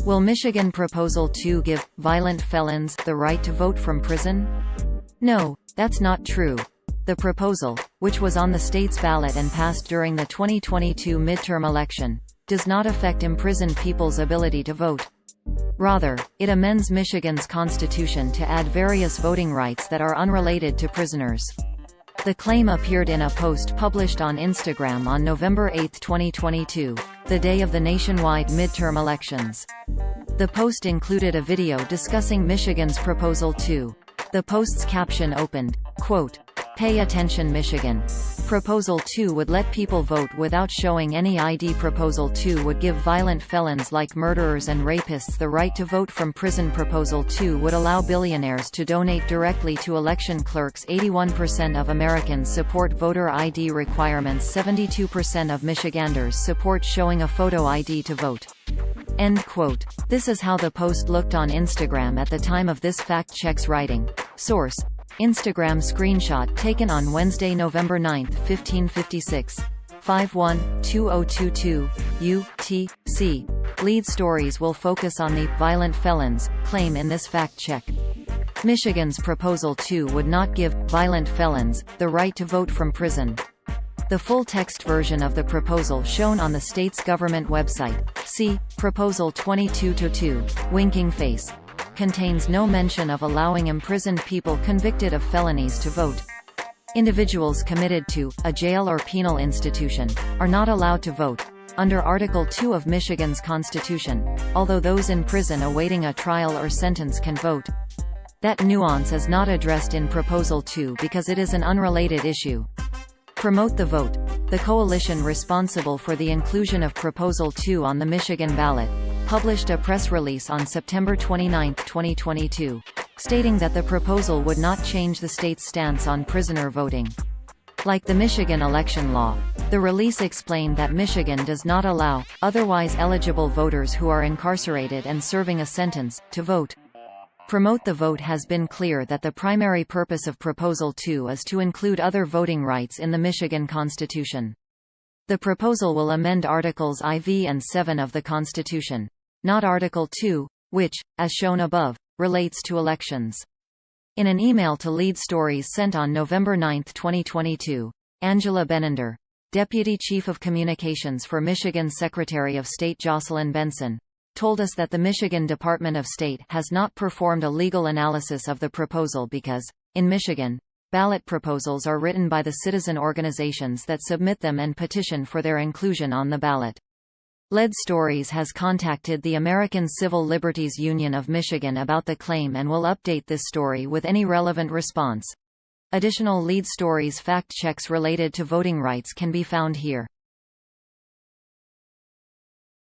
Will Michigan Proposal 2 give violent felons the right to vote from prison? No, that's not true. The proposal, which was on the state's ballot and passed during the 2022 midterm election, does not affect imprisoned people's ability to vote. Rather, it amends Michigan's constitution to add various voting rights that are unrelated to prisoners. The claim appeared in a post published on Instagram on November 8, 2022, the day of the nationwide midterm elections. The post included a video discussing Michigan's Proposal 2. The post's caption opened, quote, "Pay attention Michigan. Proposal 2 would let people vote without showing any ID. Proposal 2 would give violent felons like murderers and rapists the right to vote from prison. Proposal 2 would allow billionaires to donate directly to election clerks. 81% of Americans support voter ID requirements. 72% of Michiganders support showing a photo ID to vote." End quote. This is how the post looked on Instagram at the time of this fact check's writing. Source: Instagram screenshot taken on Wednesday, November 9, 1556. 51-2022 UTC. Lead stories will focus on the violent felons claim in this fact check. Michigan's Proposal 2 would not give violent felons the right to vote from prison. The full-text version of the proposal shown on the state's government website, see Proposal 2222, winking face, contains no mention of allowing imprisoned people convicted of felonies to vote. Individuals committed to a jail or penal institution are not allowed to vote under Article 2 of Michigan's Constitution, although those in prison awaiting a trial or sentence can vote. That nuance is not addressed in Proposal 2 because it is an unrelated issue. Promote the Vote. The coalition responsible for the inclusion of Proposal 2 on the Michigan ballot published a press release on September 29, 2022, stating that the proposal would not change the state's stance on prisoner voting. Like the Michigan election law, the release explained that Michigan does not allow otherwise eligible voters who are incarcerated and serving a sentence to vote. Promote the Vote has been clear that the primary purpose of Proposal 2 is to include other voting rights in the Michigan Constitution. The proposal will amend Articles IV and 7 of the Constitution, not Article 2, which, as shown above, relates to elections. In an email to Lead Stories sent on November 9, 2022, Angela Benender, Deputy Chief of Communications for Michigan Secretary of State Jocelyn Benson, told us that the Michigan Department of State has not performed a legal analysis of the proposal because, in Michigan, ballot proposals are written by the citizen organizations that submit them and petition for their inclusion on the ballot. Lead Stories has contacted the American Civil Liberties Union of Michigan about the claim and will update this story with any relevant response. Additional Lead Stories fact checks related to voting rights can be found here.